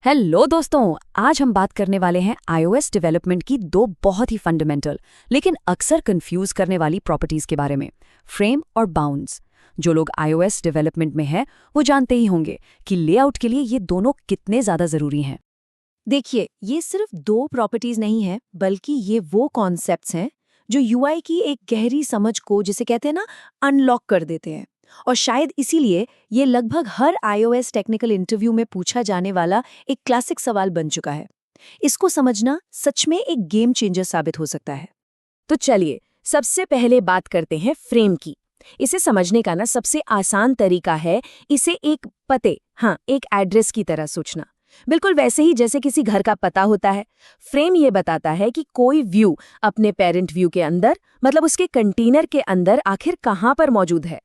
Hello दोस्तों, आज हम बात करने वाले हैं iOS डेवलपमेंट की दो बहुत ही फंडामेंटल लेकिन अक्सर कंफ्यूज करने वाली प्रॉपर्टीज के बारे में, फ्रेम और बाउंड्स। जो लोग iOS डेवलपमेंट में हैं वो जानते ही होंगे कि लेआउट के लिए ये दोनों कितने ज़्यादा ज़रूरी हैं। देखिए, ये सिर्फ दो प्रॉपर्टीज नहीं है, बल्कि ये वो कॉन्सेप्ट्स हैं जो यूआई की एक गहरी समझ को, जिसे कहते हैं ना, अनलॉक कर देते हैं। और शायद इसीलिए ये लगभग हर iOS टेक्निकल इंटरव्यू में पूछा जाने वाला एक क्लासिक सवाल बन चुका है। इसको समझना सच में एक गेम चेंजर साबित हो सकता है। तो चलिए सबसे पहले बात करते हैं फ्रेम की। इसे समझने का ना सबसे आसान तरीका है इसे एक पते, एक एड्रेस की तरह सोचना। बिल्कुल वैसे ही जैसे किसी घर का पता होता है। फ्रेम ये बताता है कि कोई व्यू अपने पेरेंट व्यू के अंदर, मतलब उसके कंटेनर के अंदर आखिर कहाँ पर मौजूद है।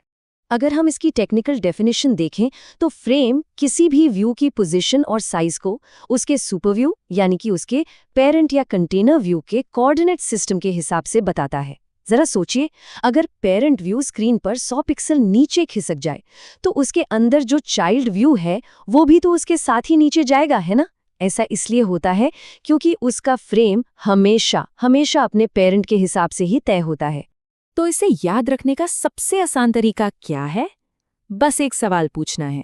अगर हम इसकी टेक्निकल डेफिनेशन देखें तो फ्रेम किसी भी व्यू की पोजीशन और साइज को उसके सुपरव्यू यानी कि उसके पेरेंट या कंटेनर व्यू के कोऑर्डिनेट सिस्टम के हिसाब से बताता है। जरा सोचिए, अगर पेरेंट व्यू स्क्रीन पर 100 पिक्सल नीचे खिसक जाए तो उसके अंदर जो चाइल्ड व्यू है वो भी तो उसके साथ ही नीचे जाएगा, है ना। ऐसा इसलिए होता है क्योंकि उसका फ्रेम हमेशा हमेशा अपने पेरेंट के हिसाब से ही तय होता है। तो इसे याद रखने का सबसे आसान तरीका क्या है? बस एक सवाल पूछना है,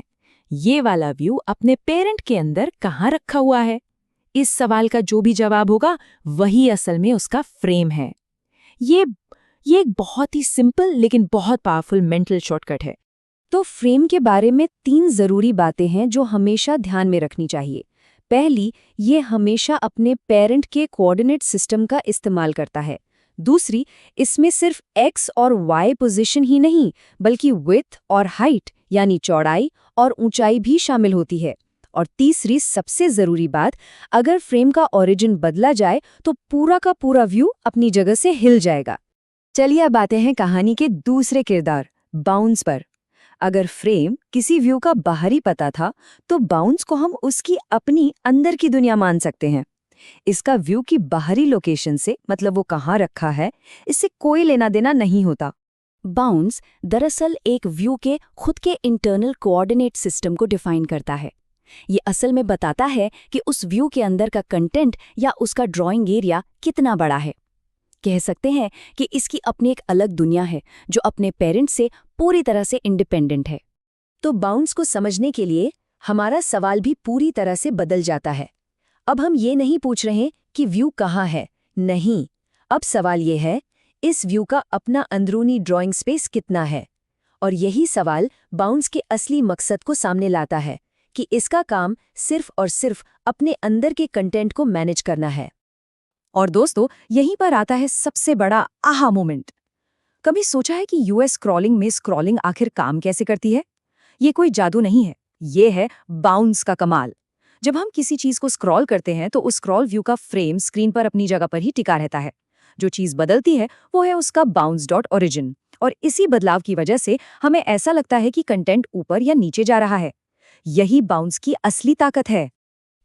ये वाला व्यू अपने पेरेंट के अंदर कहाँ रखा हुआ है। इस सवाल का जो भी जवाब होगा वही असल में उसका फ्रेम है। ये एक बहुत ही सिंपल लेकिन बहुत पावरफुल मेंटल शॉर्टकट है। तो फ्रेम के बारे में 3 जरूरी बातें हैं जो हमेशा ध्यान में रखनी चाहिए। पहली, ये हमेशा अपने पेरेंट के कोऑर्डिनेट सिस्टम का इस्तेमाल करता है। दूसरी, इसमें सिर्फ एक्स और वाई पोजीशन ही नहीं, बल्कि विड्थ और हाइट यानी चौड़ाई और ऊंचाई भी शामिल होती है। और तीसरी सबसे जरूरी बात, अगर फ्रेम का ओरिजिन बदला जाए तो पूरा का पूरा व्यू अपनी जगह से हिल जाएगा। चलिए अब आते हैं कहानी के दूसरे किरदार, बाउंस पर। अगर फ्रेम किसी व्यू का बाहरी पता था तो बाउंस को हम उसकी अपनी अंदर की दुनिया मान सकते हैं। इसका व्यू की बाहरी लोकेशन से, मतलब वो कहाँ रखा है, इससे कोई लेना देना नहीं होता। बाउंड्स दरअसल एक व्यू के खुद के इंटरनल कोऑर्डिनेट सिस्टम को डिफाइन करता है। ये असल में बताता है कि उस व्यू के अंदर का कंटेंट या उसका ड्राइंग एरिया कितना बड़ा है। कह सकते हैं कि इसकी अपनी एक अलग दुनिया है जो अपने पेरेंट से पूरी तरह से इंडिपेंडेंट है। तो बाउंस को समझने के लिए हमारा सवाल भी पूरी तरह से बदल जाता है। अब हम ये नहीं पूछ रहे कि व्यू कहाँ है, नहीं। अब सवाल ये है, इस व्यू का अपना अंदरूनी ड्राइंग स्पेस कितना है। और यही सवाल बाउंस के असली मकसद को सामने लाता है कि इसका काम सिर्फ और सिर्फ अपने अंदर के कंटेंट को मैनेज करना है। और दोस्तों, यहीं पर आता है सबसे बड़ा आहा मोमेंट। कभी सोचा है कि यूएस स्क्रॉलिंग में स्क्रॉलिंग आखिर काम कैसे करती है? ये कोई जादू नहीं है, ये है बाउंस का कमाल। जब हम किसी चीज को स्क्रॉल करते हैं तो उस स्क्रॉल व्यू का फ्रेम स्क्रीन पर अपनी जगह पर ही टिका रहता है। जो चीज बदलती है वो है उसका बाउंस डॉट ओरिजिन। और इसी बदलाव की वजह से हमें ऐसा लगता है कि कंटेंट ऊपर या नीचे जा रहा है। यही बाउंस की असली ताकत है।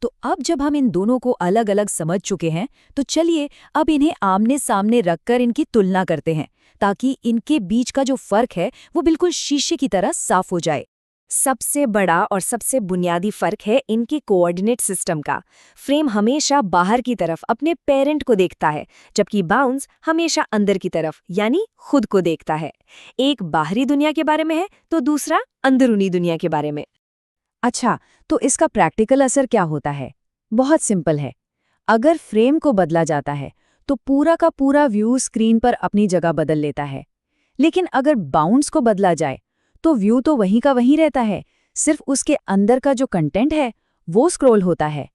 तो अब जब हम इन दोनों को अलग अलग समझ चुके हैं तो चलिए अब इन्हें आमने सामने रखकर इनकी तुलना करते हैं, ताकि इनके बीच का जो फर्क है वो बिल्कुल शीशे की तरह साफ हो जाए। सबसे बड़ा और सबसे बुनियादी फर्क है इनके कोऑर्डिनेट सिस्टम का। फ्रेम हमेशा बाहर की तरफ अपने पेरेंट को देखता है, जबकि बाउंस हमेशा अंदर की तरफ यानी खुद को देखता है। एक बाहरी दुनिया के बारे में है तो दूसरा अंदरूनी दुनिया के बारे में। अच्छा, तो इसका प्रैक्टिकल असर क्या होता है? बहुत सिंपल है। अगर फ्रेम को बदला जाता है तो पूरा का पूरा व्यू स्क्रीन पर अपनी जगह बदल लेता है। लेकिन अगर बाउंस को बदला जाए तो व्यू तो वहीं का वहीं रहता है, सिर्फ उसके अंदर का जो कंटेंट है वो स्क्रॉल होता है।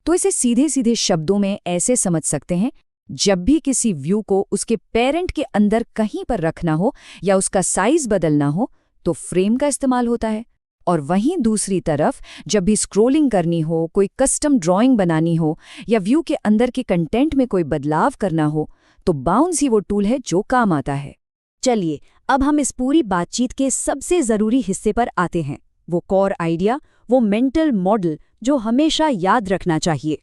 तो इसे सीधे सीधे शब्दों में ऐसे समझ सकते हैं, जब भी किसी व्यू को उसके पेरेंट के अंदर कहीं पर रखना हो या उसका साइज बदलना हो तो फ्रेम का इस्तेमाल होता है। और वहीं दूसरी तरफ जब भी स्क्रोलिंग करनी हो, कोई कस्टम ड्राइंग बनानी हो या व्यू के अंदर के कंटेंट में कोई बदलाव करना हो तो बाउंस ही वो टूल है जो काम आता है। चलिए अब हम इस पूरी बातचीत के सबसे जरूरी हिस्से पर आते हैं, वो कोर आइडिया, वो मेंटल मॉडल जो हमेशा याद रखना चाहिए।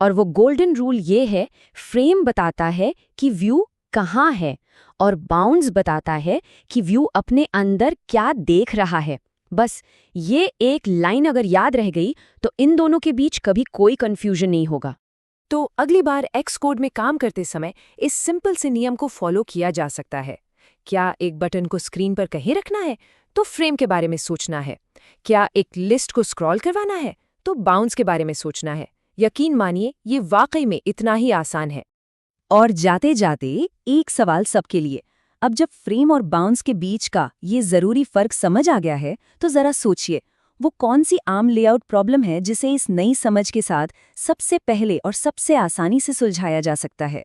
और वो गोल्डन रूल ये है, फ्रेम बताता है कि व्यू कहाँ है और बाउंस बताता है कि व्यू अपने अंदर क्या देख रहा है। बस ये एक लाइन अगर याद रह गई तो इन दोनों के बीच कभी कोई कंफ्यूजन नहीं होगा। तो अगली बार एक्स कोड में काम करते समय इस सिंपल से नियम को फॉलो किया जा सकता है। क्या एक बटन को स्क्रीन पर कहीं रखना है तो फ्रेम के बारे में सोचना है। क्या एक लिस्ट को स्क्रॉल करवाना है तो बाउंस के बारे में सोचना है। यकीन मानिए ये वाकई में इतना ही आसान है। और जाते जाते एक सवाल सबके लिए, अब जब फ्रेम और बाउंस के बीच का ये जरूरी फर्क समझ आ गया है तो जरा सोचिए वो कौन सी आम लेआउट प्रॉब्लम है जिसे इस नई समझ के साथ सबसे पहले और सबसे आसानी से सुलझाया जा सकता है।